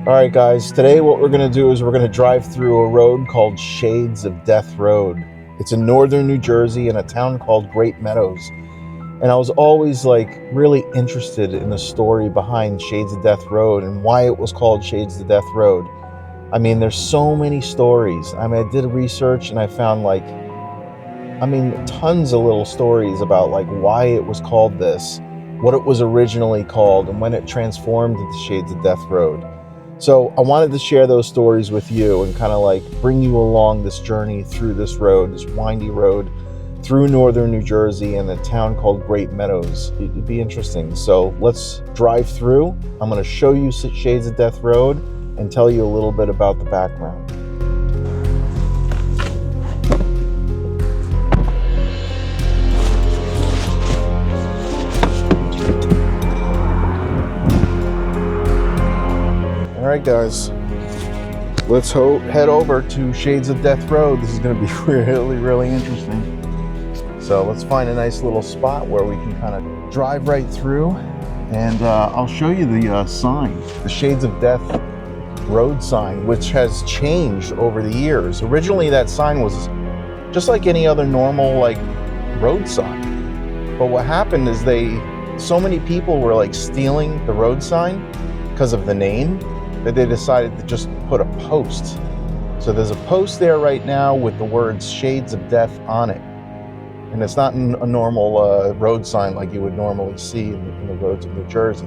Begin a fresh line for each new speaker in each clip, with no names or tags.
All right, guys, today what we're going to do is we're going to drive through a road called Shades of Death Road. It's in northern New Jersey in a town called Greatmeadows. And I was always really interested in the story behind Shades of Death Road and why it was called Shades of Death Road. I mean, there's so many stories. I did research and I found tons of little stories about why it was called this, what it was originally called, and when it transformed into Shades of Death Road. So I wanted to share those stories with you and kind of bring you along this journey through this road, this windy road through northern New Jersey in a town called Greatmeadows. It'd be interesting. So let's drive through. I'm going to show you Shades of Death Road and tell you a little bit about the background. All right, guys, let's head over to Shades of Death Road. This is going to be really, really interesting. So let's find a nice little spot where we can kind of drive right through, and I'll show you the sign, the Shades of Death Road sign, which has changed over the years. Originally, that sign was just like any other normal road sign. But what happened is so many people were stealing the road sign because of the name, that they decided to just put a post. So there's a post there right now with the words Shades of Death on it. And it's not a normal road sign like you would normally see in the roads of New Jersey.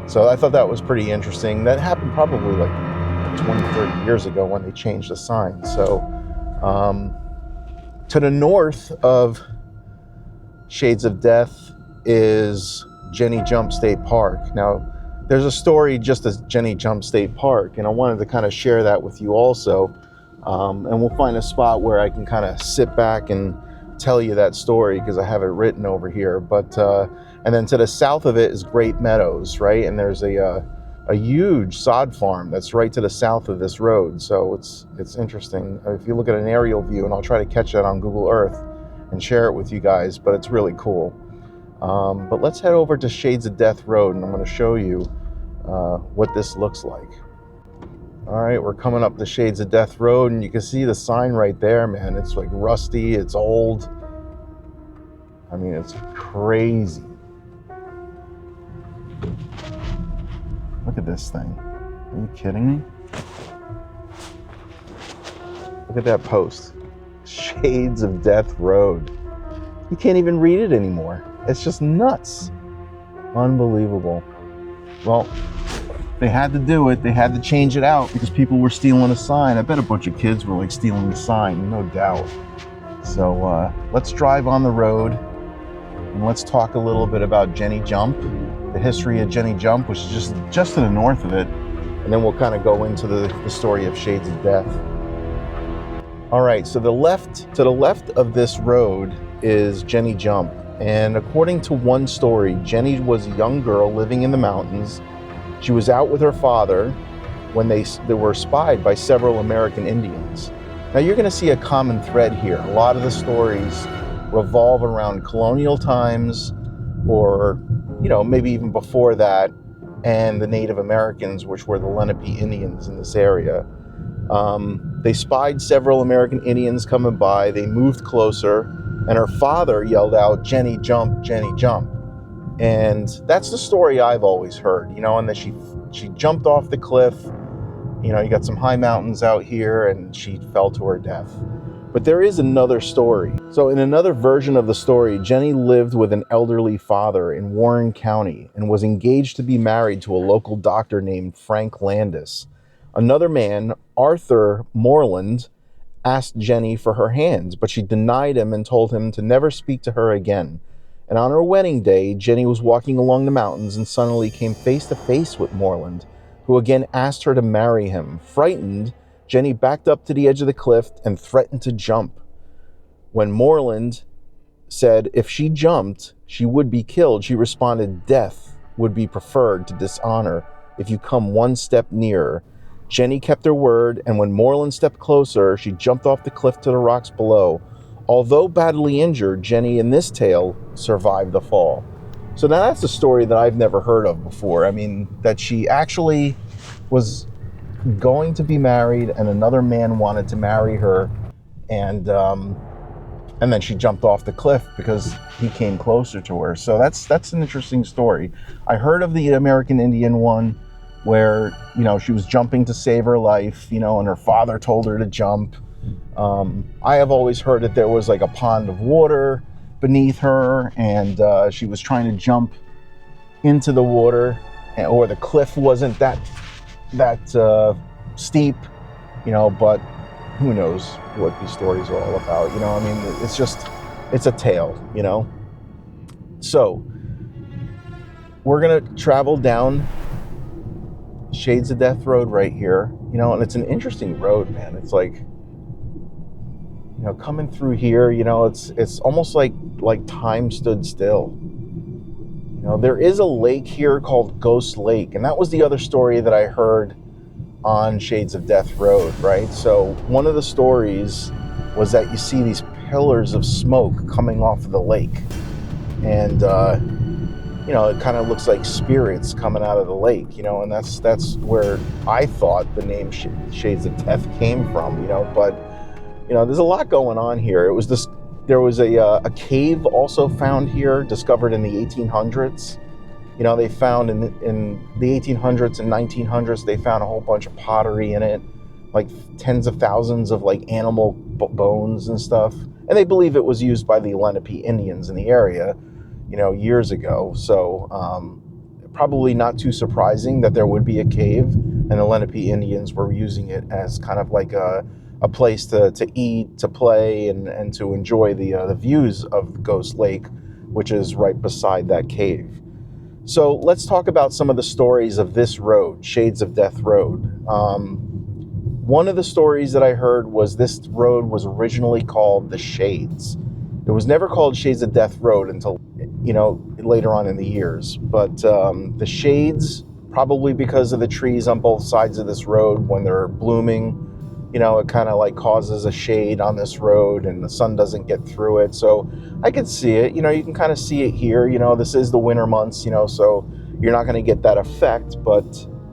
So I thought that was pretty interesting. That happened probably 20, 30 years ago when they changed the sign. So to the north of Shades of Death is Jenny Jump State Park. Now, there's a story just as Jenny Jump State Park, and I wanted to kind of share that with you also. And we'll find a spot where I can kind of sit back and tell you that story because I have it written over here. But and then to the south of it is Greatmeadows, right? And there's a huge sod farm that's right to the south of this road. So it's interesting. If you look at an aerial view, and I'll try to catch that on Google Earth and share it with you guys, but it's really cool. But let's head over to Shades of Death Road, and I'm going to show you what this looks like. All right, we're coming up the Shades of Death Road, and you can see the sign right there, man. It's rusty, it's old. I mean, it's crazy. Look at this thing. Are you kidding me? Look at that post. Shades of Death Road. You can't even read it anymore. It's just nuts. Unbelievable. Well, they had to do it. They had to change it out because people were stealing a sign. I bet a bunch of kids were stealing the sign, no doubt. So let's drive on the road and let's talk a little bit about Jenny Jump, the history of Jenny Jump, which is just to the north of it. And then we'll kind of go into the story of Shades of Death. All right, so to the left of this road is Jenny Jump. And according to one story, Jenny was a young girl living in the mountains. She was out with her father when they were spied by several American Indians. Now you're going to see a common thread here. A lot of the stories revolve around colonial times, or maybe even before that, and the Native Americans, which were the Lenape Indians in this area. They spied several American Indians coming by. They moved closer, and her father yelled out, "Jenny Jump, Jenny Jump." And that's the story I've always heard, and that she jumped off the cliff. You got some high mountains out here, and she fell to her death. But there is another story. So in another version of the story, Jenny lived with an elderly father in Warren County and was engaged to be married to a local doctor named Frank Landis. Another man, Arthur Moreland, asked Jenny for her hands, but she denied him and told him to never speak to her again. And on her wedding day, Jenny was walking along the mountains and suddenly came face to face with Moreland, who again asked her to marry him. Frightened, Jenny backed up to the edge of the cliff and threatened to jump. When Moreland said if she jumped, she would be killed, she responded, "Death would be preferred to dishonor if you come one step nearer." Jenny kept her word, and when Moreland stepped closer, she jumped off the cliff to the rocks below. Although badly injured, Jenny in this tale survived the fall. So now that's a story that I've never heard of before. I mean, that she actually was going to be married, and another man wanted to marry her, and then she jumped off the cliff because he came closer to her. So that's an interesting story. I heard of the American Indian one where, you know, she was jumping to save her life, you know, and her father told her to jump. I have always heard that there was like a pond of water beneath her, and she was trying to jump into the water, or the cliff wasn't that steep, you know, but who knows what these stories are all about, you know. I mean, it's a tale, you know. So we're gonna travel down Shades of Death Road right here, you know, and it's an interesting road, man. It's like, you know, coming through here, you know, it's almost like time stood still. You know, there is a lake here called Ghost Lake, and that was the other story that I heard on Shades of Death Road, right? So one of the stories was that you see these pillars of smoke coming off of the lake, and you know, it kind of looks like spirits coming out of the lake, you know, and that's where I thought the name Shades of Death came from, you know. But you know, there's a lot going on here. There was a cave also found here, discovered in the 1800s. You know, they found in the 1800s and 1900s, they found a whole bunch of pottery in it, like tens of thousands of like animal bones and stuff. And they believe it was used by the Lenape Indians in the area, you know, years ago. So probably not too surprising that there would be a cave, and the Lenape Indians were using it as kind of like a place to eat, to play, and to enjoy the views of Ghost Lake, which is right beside that cave. So let's talk about some of the stories of this road, Shades of Death Road. One of the stories that I heard was this road was originally called the Shades. It was never called Shades of Death Road until, you know, later on in the years. But the Shades, probably because of the trees on both sides of this road when they're blooming, you know, it kind of like causes a shade on this road and the sun doesn't get through it. So I could see it, you know, you can kind of see it here, you know, this is the winter months, you know, so you're not going to get that effect, but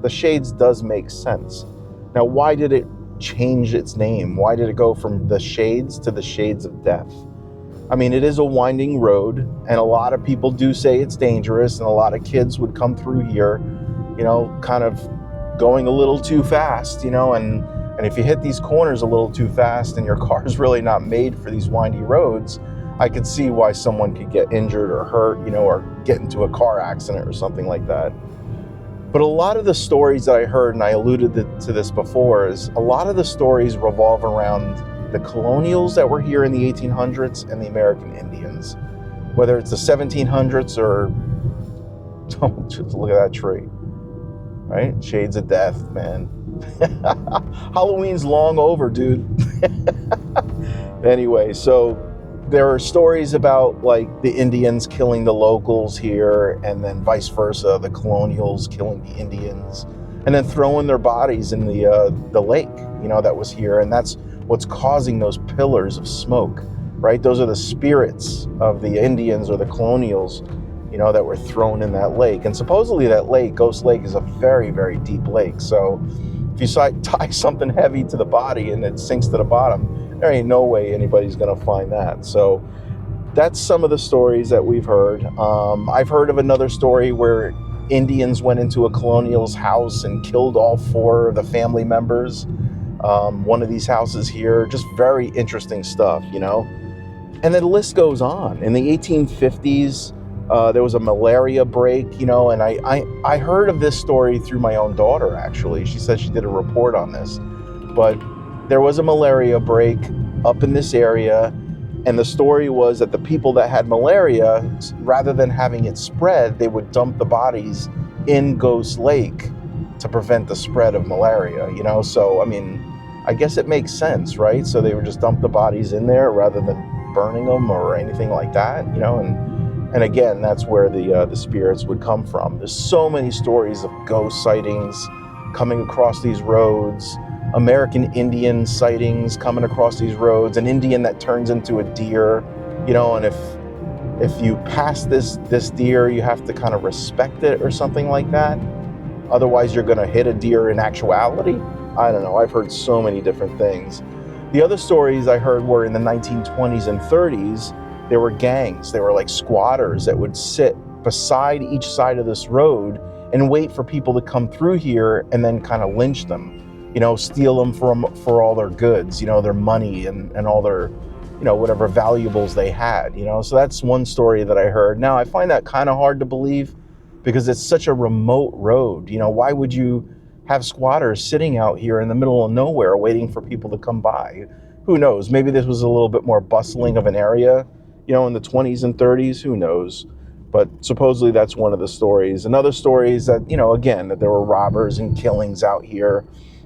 the Shades does make sense. Now, why did it change its name? Why did it go from the Shades to the Shades of Death? I mean, it is a winding road, and a lot of people do say it's dangerous, and a lot of kids would come through here, you know, kind of going a little too fast, you know, and if you hit these corners a little too fast and your car is really not made for these windy roads, I could see why someone could get injured or hurt, you know, or get into a car accident or something like that. But a lot of the stories that I heard, and I alluded to this before, is a lot of the stories revolve around the colonials that were here in the 1800s and the American Indians. Whether it's the 1700s or, oh, just look at that tree, right? Shades of Death, man. Halloween's long over, dude. Anyway, so there are stories about like the Indians killing the locals here, and then vice versa, the colonials killing the Indians, and then throwing their bodies in the lake, you know, that was here, and that's what's causing those pillars of smoke, right? Those are the spirits of the Indians or the colonials, you know, that were thrown in that lake. And supposedly that lake, Ghost Lake, is a very, very deep lake. So if you tie something heavy to the body and it sinks to the bottom, there ain't no way anybody's gonna find that. So that's some of the stories that we've heard. I've heard of another story where Indians went into a colonial's house and killed all 4 of the family members. One of these houses here, just very interesting stuff, you know. And then the list goes on. In the 1850s, there was a malaria break, you know, and I heard of this story through my own daughter, actually. She said she did a report on this. But there was a malaria break up in this area, and the story was that the people that had malaria, rather than having it spread, they would dump the bodies in Ghost Lake to prevent the spread of malaria, you know. So, I mean, I guess it makes sense, right? So they would just dump the bodies in there rather than burning them or anything like that, you know. And again, that's where the spirits would come from. There's so many stories of ghost sightings coming across these roads, American Indian sightings coming across these roads, an Indian that turns into a deer, you know, and if you pass this deer, you have to kind of respect it or something like that. Otherwise, you're going to hit a deer in actuality. I don't know. I've heard so many different things. The other stories I heard were in the 1920s and 30s. There were gangs. They were like squatters that would sit beside each side of this road and wait for people to come through here and then kind of lynch them, steal them for all their goods, their money and all their, whatever valuables they had, So that's one story that I heard. Now, I find that kind of hard to believe because it's such a remote road. Why would you have squatters sitting out here in the middle of nowhere waiting for people to come by? Who knows? Maybe this was a little bit more bustling of an area, in the 20s and 30s. Who knows? But supposedly that's one of the stories. Another story is that, again, that there were robbers and killings out here.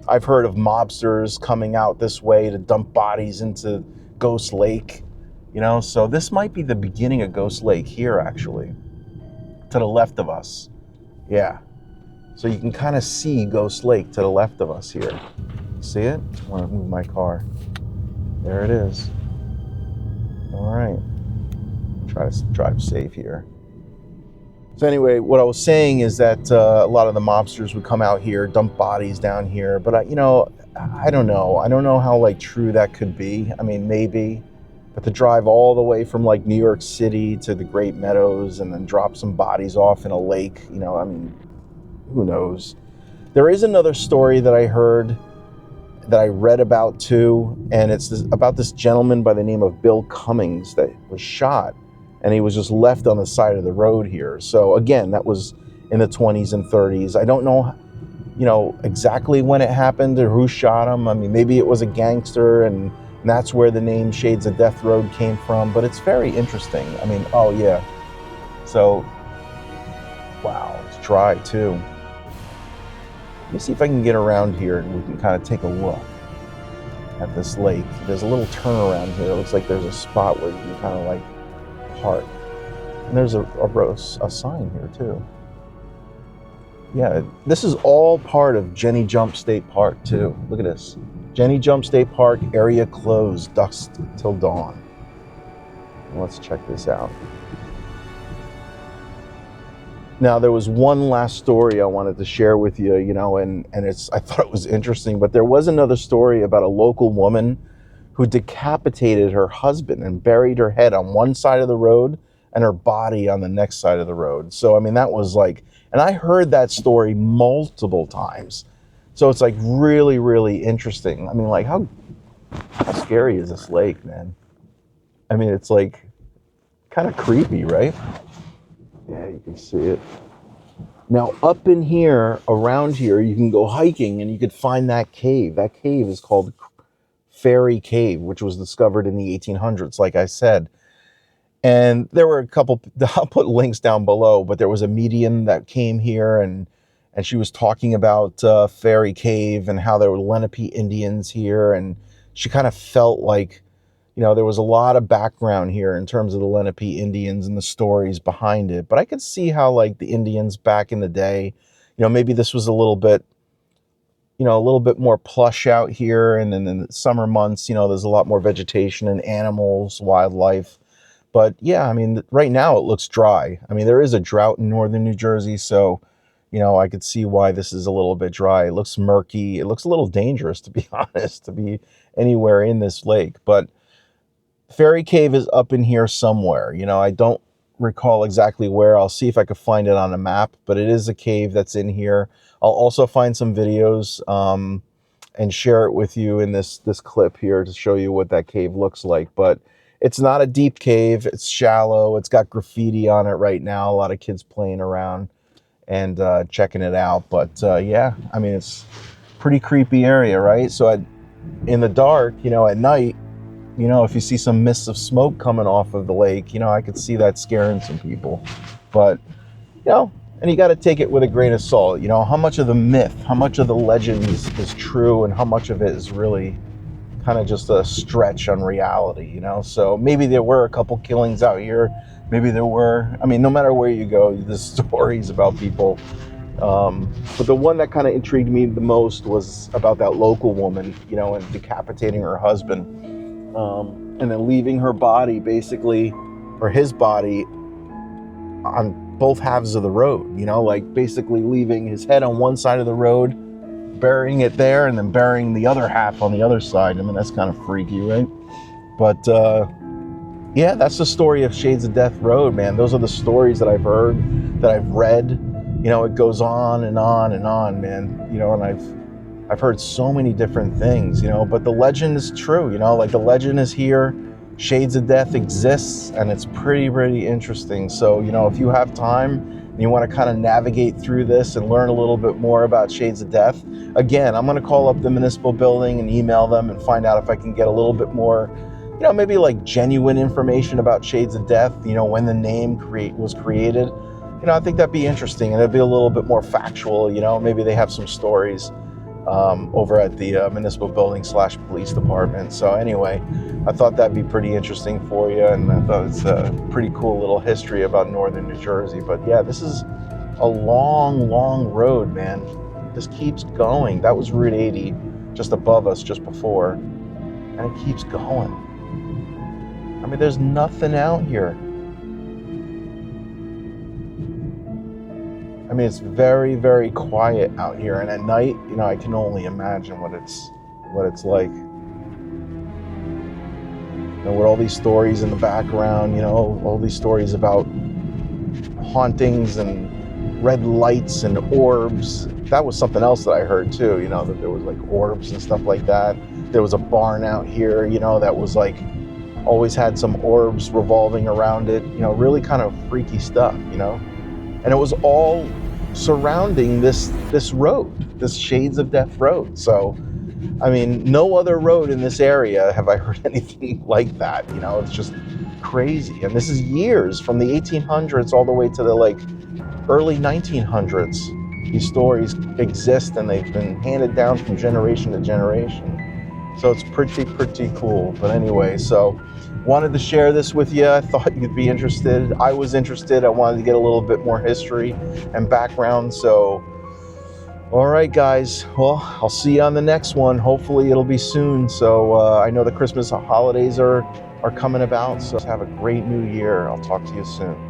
I've heard of mobsters coming out this way to dump bodies into Ghost Lake, so this might be the beginning of Ghost Lake here, actually, to the left of us. Yeah. So you can kind of see Ghost Lake to the left of us here. See it? I want to move my car. There it is. All right. Try to drive safe here. So anyway, what I was saying is that a lot of the mobsters would come out here, dump bodies down here. But, I don't know. I don't know how, true that could be. I mean, maybe. But to drive all the way from, New York City to the Great Meadows and then drop some bodies off in a lake, who knows? There is another story that I heard, that I read about too, and it's about this gentleman by the name of Bill Cummings that was shot, and he was just left on the side of the road here. So again, that was in the 20s and 30s. I don't know, exactly when it happened or who shot him. I mean, maybe it was a gangster, and that's where the name Shades of Death Road came from, but it's very interesting. I mean, oh yeah. So, wow, it's dry too. Let me see if I can get around here and we can kind of take a look at this lake. There's a little turnaround here. It looks like there's a spot where you can kind of park. And there's a sign here too. Yeah, this is all part of Jenny Jump State Park too. Look at this. Jenny Jump State Park, area closed, dusk till dawn. Let's check this out. Now, there was one last story I wanted to share with you, and I thought it was interesting, but there was another story about a local woman who decapitated her husband and buried her head on one side of the road and her body on the next side of the road. So, I mean, that was and I heard that story multiple times. So it's really, really interesting. I mean, how scary is this lake, man? I mean, it's kind of creepy, right? Yeah, you can see it. Now, up in here, around here, you can go hiking and you could find that cave. That cave is called Fairy Cave, which was discovered in the 1800s, like I said. And there were a couple, I'll put links down below, but there was a medium that came here and she was talking about Fairy Cave and how there were Lenape Indians here. And she kind of felt there was a lot of background here in terms of the Lenape Indians and the stories behind it. But I could see how the Indians back in the day, maybe this was a little bit more plush out here. And then in the summer months, there's a lot more vegetation and animals, wildlife. But yeah, I mean, right now it looks dry. I mean, there is a drought in northern New Jersey. So, I could see why this is a little bit dry. It looks murky. It looks a little dangerous, to be honest, to be anywhere in this lake. But Fairy Cave is up in here somewhere. I don't recall exactly where. I'll see if I could find it on a map, but it is a cave that's in here. I'll also find some videos and share it with you in this clip here to show you what that cave looks like. But it's not a deep cave. It's shallow. It's got graffiti on it right now. A lot of kids playing around and checking it out. But yeah, I mean, it's a pretty creepy area, right? So in the dark, at night, if you see some mists of smoke coming off of the lake, I could see that scaring some people. But, and you got to take it with a grain of salt. How much of the myth, how much of the legends is true and how much of it is really kind of just a stretch on reality, So maybe there were a couple killings out here. Maybe there were. I mean, no matter where you go, there's stories about people. But the one that kind of intrigued me the most was about that local woman, and decapitating her husband. And then leaving her body basically, or his body, on both halves of the road, you know, like basically leaving his head on one side of the road, burying it there, and then burying the other half on the other side. I mean, that's kind of freaky, right? But yeah, that's the story of Shades of Death Road, man. Those are the stories that I've heard, that I've read. You know, it goes on and on and on, man. You know, and I've heard so many different things, you know, but the legend is true, you know, like the legend is here. Shades of Death exists, and it's pretty interesting. So, you know, if you have time and you want to kind of navigate through this and learn a little bit more about Shades of Death, again, I'm going to call up the municipal building and email them and find out if I can get a little bit more, you know, maybe like genuine information about Shades of Death, you know, when the name was created. You know, I think that'd be interesting, and it'd be a little bit more factual, you know, maybe they have some stories over at the municipal building / police department. So anyway, I thought that'd be pretty interesting for you, and I thought it's a pretty cool little history about northern New Jersey. But yeah, this is a long road, man. This keeps going. That was Route 80 just above us just before, and it keeps going. I mean, there's nothing out here. I mean, it's very quiet out here, and at night, you know, I can only imagine what it's like. You know, with all these stories in the background, you know, all these stories about hauntings and red lights and orbs. That was something else that I heard too, you know, that there was like orbs and stuff like that. There was a barn out here, you know, that was like always had some orbs revolving around it, you know, really kind of freaky stuff, you know. And it was all surrounding this road, this Shades of Death Road. So, I mean, no other road in this area have I heard anything like that. You know, it's just crazy. And this is years from the 1800s all the way to the like early 1900s. These stories exist, and they've been handed down from generation to generation. So it's pretty cool. But anyway, so wanted to share this with you. I thought you'd be interested. I was interested. I wanted to get a little bit more history and background. So, all right, guys. Well, I'll see you on the next one. Hopefully it'll be soon. So I know the Christmas holidays are coming about. So have a great new year. I'll talk to you soon.